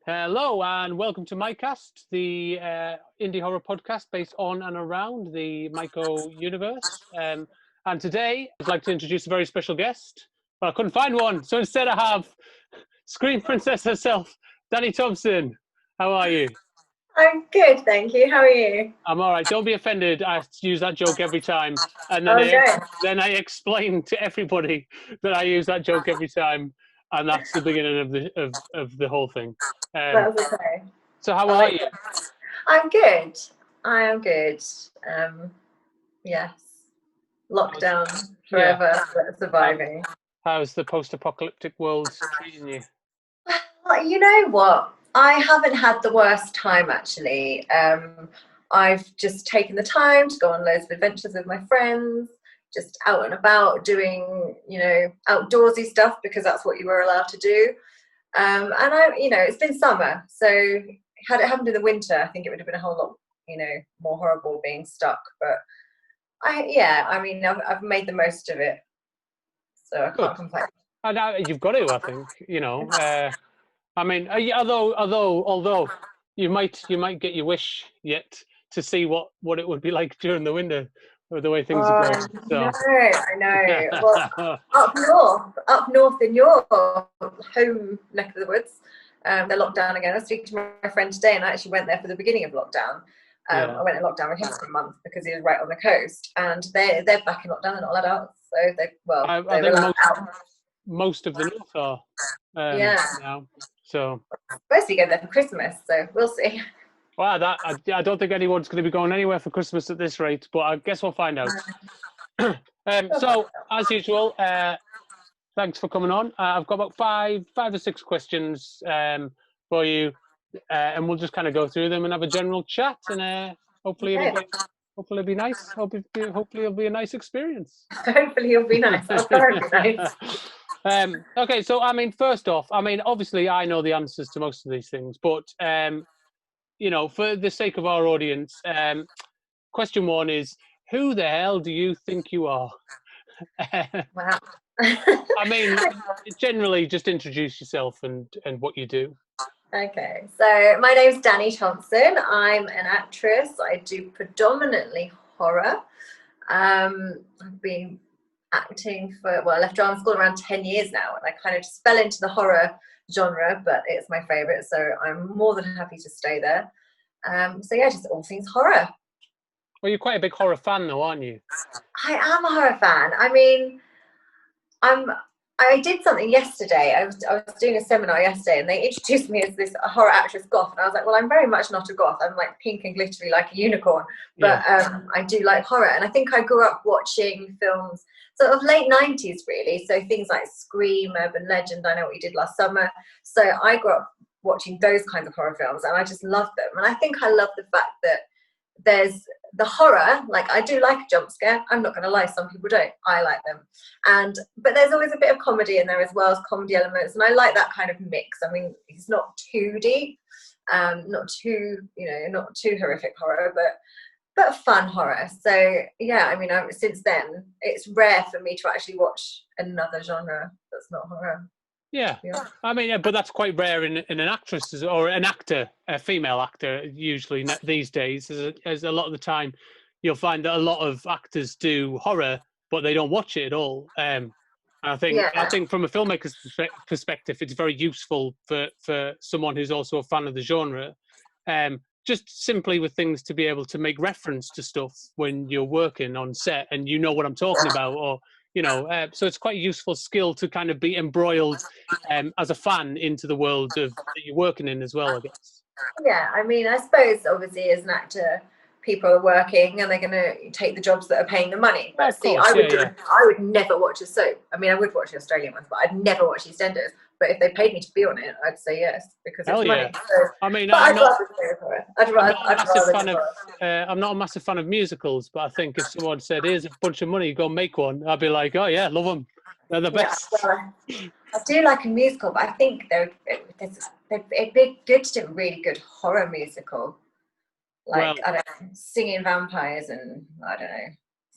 Hello and welcome to MYCast, the indie horror podcast based on and around the Mycho Universe. And today, I'd like to introduce a very special guest. But I couldn't find one, so instead I have Scream Princess herself, Dani Thompson. How are you? I'm good, thank you. How are you? I'm all right. Don't be offended. I use that joke every time, and Oh, no. then I explain to everybody that I use that joke every time, and that's the beginning of the whole thing. That's okay. So how are you? I'm good. I am good. Yes. Lockdown forever, but surviving. How's the post-apocalyptic world treating you? You know what? I haven't had the worst time, actually. I've just taken the time to go on loads of adventures with my friends, just out and about doing, outdoorsy stuff because that's what you were allowed to do. And it's been summer, so had it happened in the winter, I think it would have been a whole lot, more horrible being stuck. But I've made the most of it, so I can't complain. And you've got to, I think, although you might get your wish yet to see what it would be like during the winter, or the way things are going. So. No, I know. Well, up north in your home neck of the woods, they're locked down again. I was speaking to my friend today, and I actually went there for the beginning of lockdown. I went in lockdown with him for a month because he was right on the coast, and they're back in lockdown. They're not allowed out, so I think most of the north are now. So supposed to go there for Christmas, so we'll see. Well, I don't think anyone's going to be going anywhere for Christmas at this rate, but I guess we'll find out. So, as usual, thanks for coming on. I've got about five or six questions for you, and we'll just kind of go through them and have a general chat, and hopefully it'll be nice. Hopefully it'll be a nice experience. Hopefully it'll be nice. That's very nice. Okay, so first off, obviously I know the answers to most of these things, but for the sake of our audience, question one is, who the hell do you think you are? Wow. Generally, just introduce yourself and what you do. Okay, so my name's Dani Thompson. I'm an actress. I do predominantly horror. I've been acting I left drama school around 10 years now, and I kind of just fell into the horror genre, but it's my favorite, so I'm more than happy to stay there. Just all things horror. Well, you're quite a big horror fan though, aren't you? I am a horror fan. I did something yesterday. I was doing a seminar yesterday, and they introduced me as this horror actress goth, and I was like, well, I'm very much not a goth. I'm like pink and glittery like a unicorn, but I do like horror, and I think I grew up watching films sort of late 90s, really. So things like Scream, Urban Legend, I Know What You Did Last Summer. So I grew up watching those kinds of horror films, and I just love them. And I think I love the fact that there's the horror, like I do like a jump scare. I'm not going to lie, some people don't. I like them. But there's always a bit of comedy in there as well as comedy elements. And I like that kind of mix. It's not too deep, not too horrific horror, but fun horror. So since then, it's rare for me to actually watch another genre that's not horror. Yeah. But that's quite rare in an actress or an actor, a female actor, usually these days. As a lot of the time, you'll find that a lot of actors do horror, but they don't watch it at all. I think from a filmmaker's perspective, it's very useful for someone who's also a fan of the genre, just simply with things to be able to make reference to stuff when you're working on set and you know what I'm talking about, or so it's quite a useful skill to kind of be embroiled as a fan into the world that you're working in as well, I guess. Yeah, I suppose obviously as an actor, people are working and they're going to take the jobs that are paying the money. But I would never watch a soap. I would watch the Australian ones, but I'd never watch EastEnders. But if they paid me to be on it, I'd say yes because it's money. So, I'm not a massive fan of musicals, but I think if someone said, "Here's a bunch of money, go make one," I'd be like, "Oh yeah, love them. They're the best." Yeah, I do like a musical, but I think it'd be good to do a really good horror musical. I don't know, singing vampires and I don't know.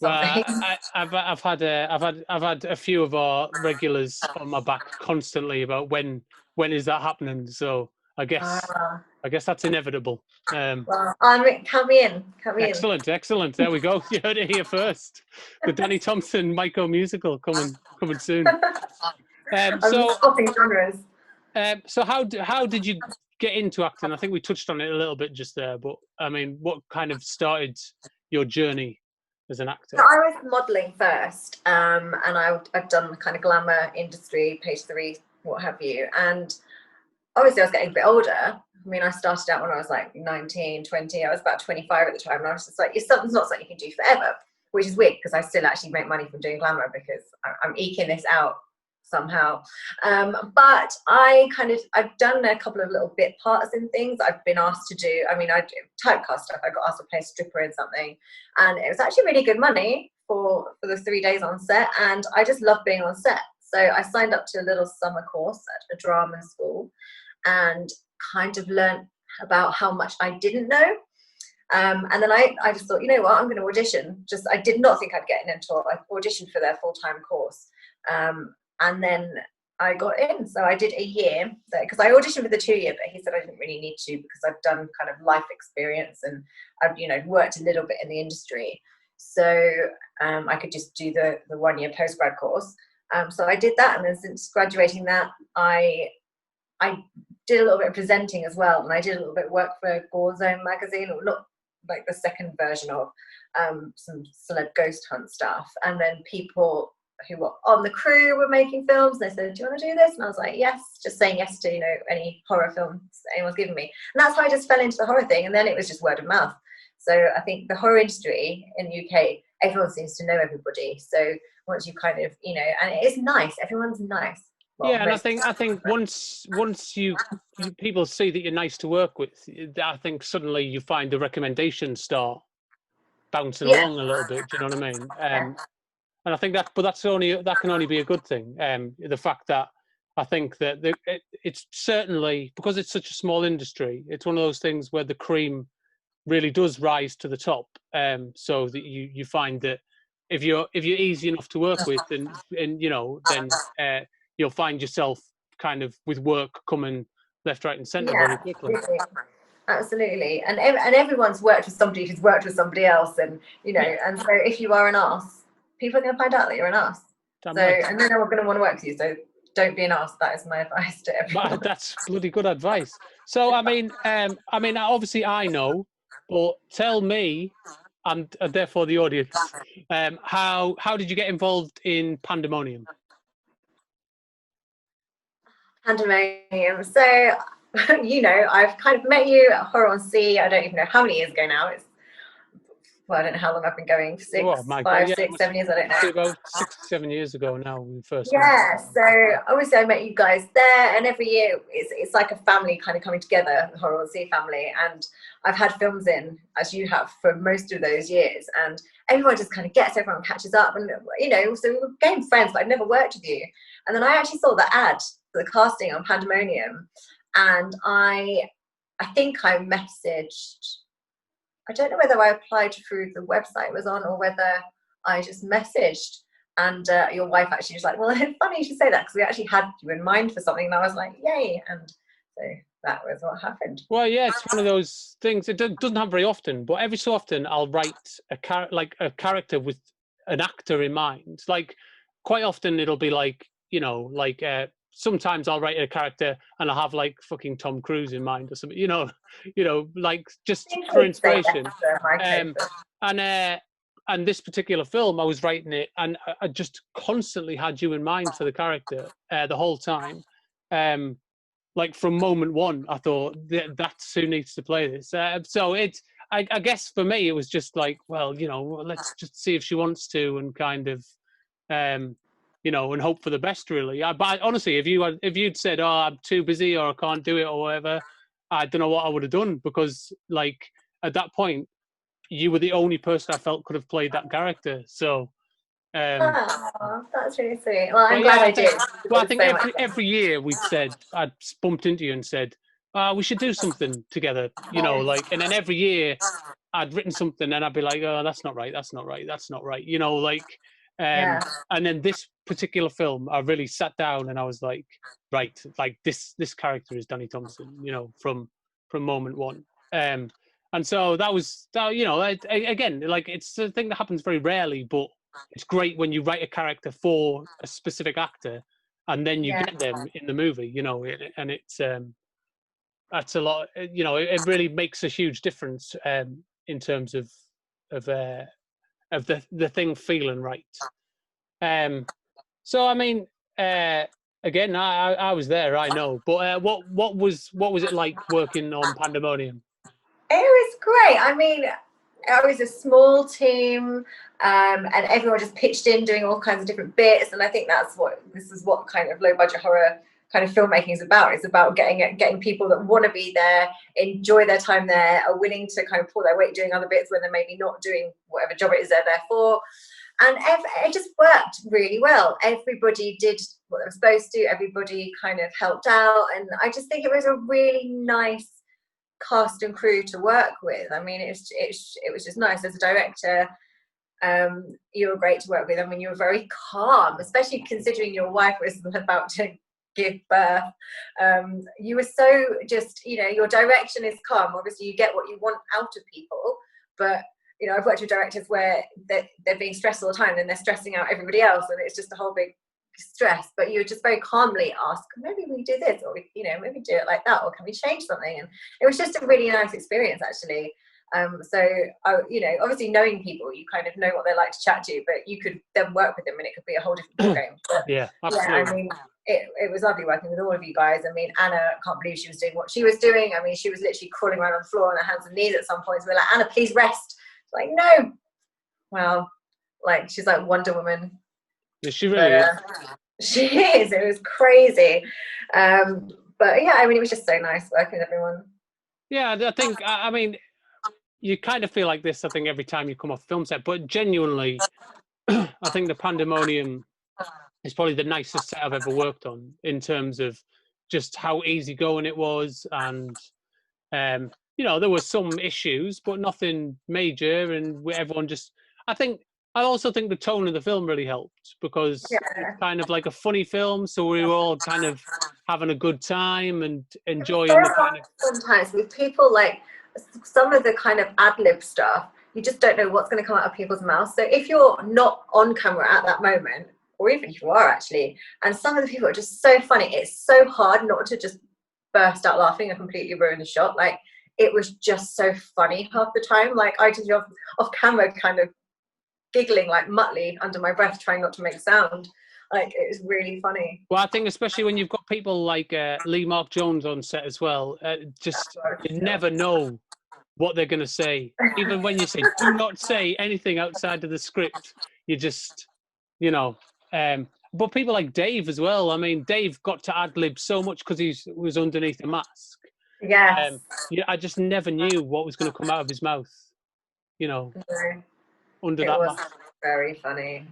Well, I've had a few of our regulars on my back constantly about when is that happening. So I guess that's inevitable. Well, count me in. Excellent. There we go. You heard it here first. The Dani Thompson Mycho musical coming soon. I'm swapping genres. So how did you get into acting? I think we touched on it a little bit just there, but I mean, what kind of started your journey as an actor? So I was modelling first, and I've done the kind of glamour industry, page 3, what have you, and obviously I was getting a bit older. I mean, I started out when I was like 19, 20. I was about 25 at the time, and I was just like, something's not something you can do forever, which is weird because I still actually make money from doing glamour because I'm eking this out somehow. But I've done a couple of little bit parts in things I've been asked to do. I mean, I do typecast stuff. I got asked to play a stripper in something, and it was actually really good money for the 3 days on set, and I just love being on set. So I signed up to a little summer course at a drama school and kind of learned about how much I didn't know. And then I just thought, you know what, I'm going to audition. I did not think I'd get in until I auditioned for their full-time course. And then I got in. So I did a year because I auditioned for the 2-year, but he said I didn't really need to because I've done kind of life experience and I've, worked a little bit in the industry. So I could just do the 1-year postgrad course. So I did that, and then since graduating that, I did a little bit of presenting as well, and I did a little bit of work for Gore Zone magazine, or not like the second version of some celeb ghost hunt stuff. And then people who were on the crew were making films. They said, "Do you want to do this?" And I was like, "Yes," just saying yes to any horror films anyone's given me. And that's how I just fell into the horror thing. And then it was just word of mouth. So I think the horror industry in the UK, everyone seems to know everybody. So once you kind of, and it is nice. Everyone's nice. Well, yeah, and I think once you people see that you're nice to work with, I think suddenly you find the recommendations start bouncing along a little bit. Do you know what I mean? And I think that can only be a good thing. The fact that I think that it's certainly, because it's such a small industry, it's one of those things where the cream really does rise to the top. So that you find that if you're easy enough to work with, then you'll find yourself kind of with work coming left, right, and centre very quickly. Absolutely. And everyone's worked with somebody who's worked with somebody else, and and so if you are an arse, people are going to find out that you're an arse. And then they're not going to want to work with you. So don't be an arse. That is my advice to everyone. That's bloody good advice. So I mean, obviously I know, but tell me, and therefore the audience, how did you get involved in Pandemonium? Pandemonium. So, I've kind of met you at Horror on Sea. I don't even know how many years ago now. I don't know how long I've been going. 6, 7 years. I don't know. About 6, 7 years ago now we first. Yeah. So obviously I met you guys there, and every year it's like a family kind of coming together, the Horror on Sea family. And I've had films in, as you have, for most of those years, and everyone just kind of gets, everyone catches up, and so we became friends, but I'd never worked with you. And then I actually saw the ad for the casting on Pandemonium, and I think I messaged. I don't know whether I applied through the website it was on, or whether I just messaged. And your wife actually was like, "Well, it's funny you should say that, because we actually had you in mind for something." And I was like, "Yay!" And so that was what happened. Well, yeah, it's one of those things. It doesn't happen very often, but every so often I'll write a character with an actor in mind. Like quite often it'll be like sometimes I'll write a character and I'll have like fucking Tom Cruise in mind or something, like just for inspiration. And this particular film, I was writing it, and I just constantly had you in mind for the character the whole time. Like from moment one, I thought that's who needs to play this. So I guess for me, it was just like, well, let's just see if she wants to, and kind of, and hope for the best, really. But honestly, if you'd said, "Oh, I'm too busy," or "I can't do it," or whatever, I don't know what I would have done, because like at that point, you were the only person I felt could have played that character. So that's really sweet. Well, I'm glad I did. Well, I think every year I'd bumped into you and said, "We should do something together," and then every year I'd written something and I'd be like, "Oh, that's not right, that's not right, that's not right," Yeah. And then this particular film, I really sat down and I was like, right, like this character is Dani Thompson, you know, from moment one. And so that was, you know, again, like it's a thing that happens very rarely, but it's great when you write a character for a specific actor and then you get them in the movie, you know, and it's that's a lot, you know, it really makes a huge difference in terms of the thing feeling right. So I mean, again, I was there, I know, but what was it like working on Pandemonium? It was great. I mean, it was a small team, and everyone just pitched in, doing all kinds of different bits. And I think this is what kind of low budget horror kind of filmmaking is about. It's about getting people that want to be there, enjoy their time there, are willing to kind of pull their weight doing other bits when they're maybe not doing whatever job it is they're there for. And it just worked really well. Everybody did what they were supposed to. Everybody kind of helped out, and I just think it was a really nice cast and crew to work with. I mean, it was just nice. As a director, you were great to work with. I mean, you were very calm, especially considering your wife was about to give birth. You were so just, you know, your direction is calm. Obviously, you get what you want out of people, but you know, I've worked with directors where they're being stressed all the time and they're stressing out everybody else, and it's just a whole big stress. But you would just very calmly ask, maybe we do this, or you know, maybe do it like that, or can we change something? And it was just a really nice experience, actually. So you know, obviously knowing people, you kind of know what they like to chat to, but you could then work with them and it could be a whole different ballgame. Yeah, absolutely. Yeah, I mean, it was lovely working with all of you guys. I mean, Anna, I can't believe she was doing what she was doing. I mean, she was literally crawling around on the floor on her hands and knees at some points. We were like, Anna, please rest. Like, no. Well, like, she's like Wonder Woman. Yeah, she really is. She is. It was crazy. But yeah, I mean, it was just so nice working with everyone. Yeah, I think, I mean, you kind of feel like this, I think, every time you come off film set, but genuinely, I think the Pandemonium is probably the nicest set I've ever worked on in terms of just how easygoing it was. And, you know, there were some issues, but nothing major. And everyone just, I also think the tone of the film really helped because it's kind of like a funny film. So we were all kind of having a good time and enjoying the kind of. Sometimes with people, like some of the kind of ad-lib stuff, you just don't know what's going to come out of people's mouths. So if you're not on camera at that moment, or even if you are actually, and some of the people are just so funny, it's so hard not to just burst out laughing and completely ruin the shot. Like, it was just so funny half the time. Like, I just off camera kind of giggling like Muttley under my breath, trying not to make sound. Like, it was really funny. Well, I think especially when you've got people like Lee Mark Jones on set as well, just you never know what they're going to say. Even when you say, do not say anything outside of the script, you just, you know. But people like Dave as well. I mean, Dave got to ad-lib so much because he was underneath a mask. Yes. Yeah, I just never knew what was going to come out of his mouth, you know, under that mask. It was very funny.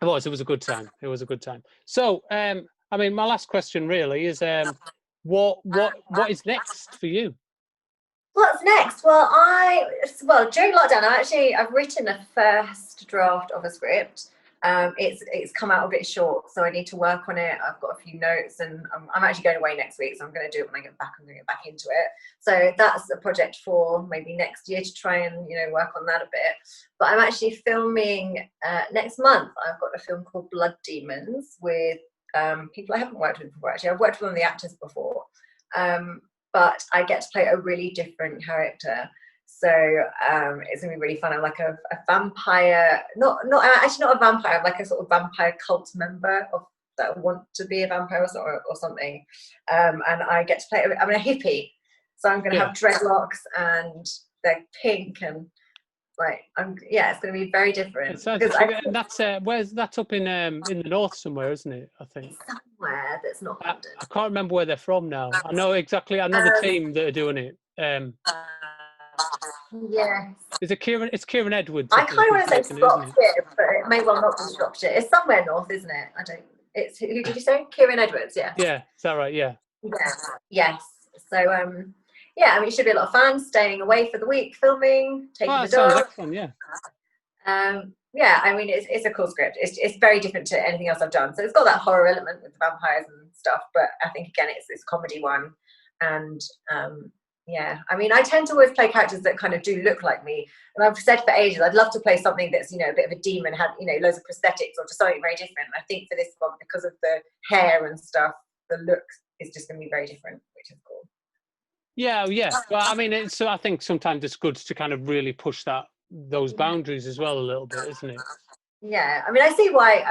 It was a good time. It was a good time. So, I mean, my last question really is, what is next for you? What's next? Well, during lockdown, I've written a first draft of a script. It's come out a bit short, so I need to work on it. I've got a few notes, and I'm actually going away next week, so I'm going to do it when I get back. I'm going to get back into it. So that's a project for maybe next year to try and, you know, work on that a bit. But I'm actually filming next month. I've got a film called Blood Demons with people I haven't worked with before. Actually, I've worked with one of the actors before, but I get to play a really different character. So it's gonna be really fun. I'm like a vampire, not a vampire. I'm like a sort of vampire cult member that want to be a vampire or something. And I get to play. I'm a hippie, so I'm gonna have dreadlocks and they're pink and like it's gonna be very different. That's up in the north somewhere, isn't it? I think somewhere that's not London. I can't remember where they're from now. I know exactly. I know the team that are doing it. Yeah. Is it Kieran? It's Kieran Edwards. I kind of want to say Shropshire, but it may well not be Shropshire. It's somewhere north, isn't it? I don't. It's who did you say? Kieran Edwards. Yeah. Yeah. Is that right? Yeah. Yeah. Yes. So yeah. I mean, it should be a lot of fun. Staying away for the week, filming, taking the dog. Excellent, yeah. Yeah, I mean, it's a cool script. It's very different to anything else I've done. So it's got that horror element with the vampires and stuff, but I think again it's this comedy one. And yeah, I mean, I tend to always play characters that kind of do look like me. And I've said for ages, I'd love to play something that's, you know, a bit of a demon, had, you know, loads of prosthetics, or just something very different. And I think for this one, because of the hair and stuff, the look is just going to be very different, which is cool. Yeah. Well, I mean, I think sometimes it's good to kind of really push those boundaries as well a little bit, isn't it? Yeah, I mean, I see why.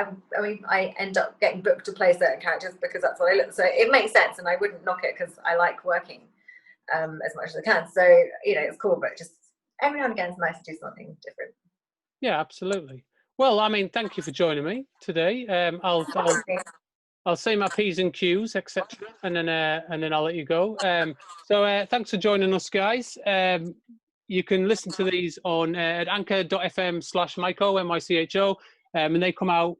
I end up getting booked to play certain characters because that's what I look. So it makes sense, and I wouldn't knock it because I like working as much as I can. So you know, it's cool, but just every now and again, it's nice to do something different. Yeah, absolutely. Well, I mean, thank you for joining me today. I'll say my P's and Q's, etc., and then I'll let you go. So thanks for joining us, guys. You can listen to these on at anchor.fm/Mycho, MYCHO, and they come out.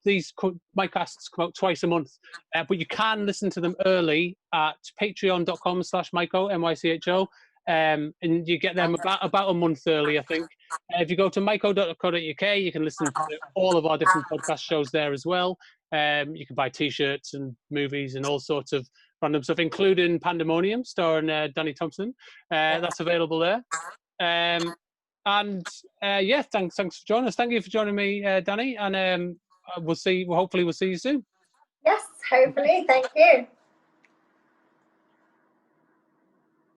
These MyCasts come out twice a month, but you can listen to them early at patreon.com/Mycho, MYCHO, and you get them about a month early, I think. If you go to myco.co.uk, you can listen to all of our different podcast shows there as well. You can buy T-shirts and movies and all sorts of random stuff, including Pandemonium, starring Dani Thompson. That's available there. Yeah, thanks for joining us. Thank you for joining me, Dani, and hopefully we'll see you soon. Yes, hopefully. Thank you.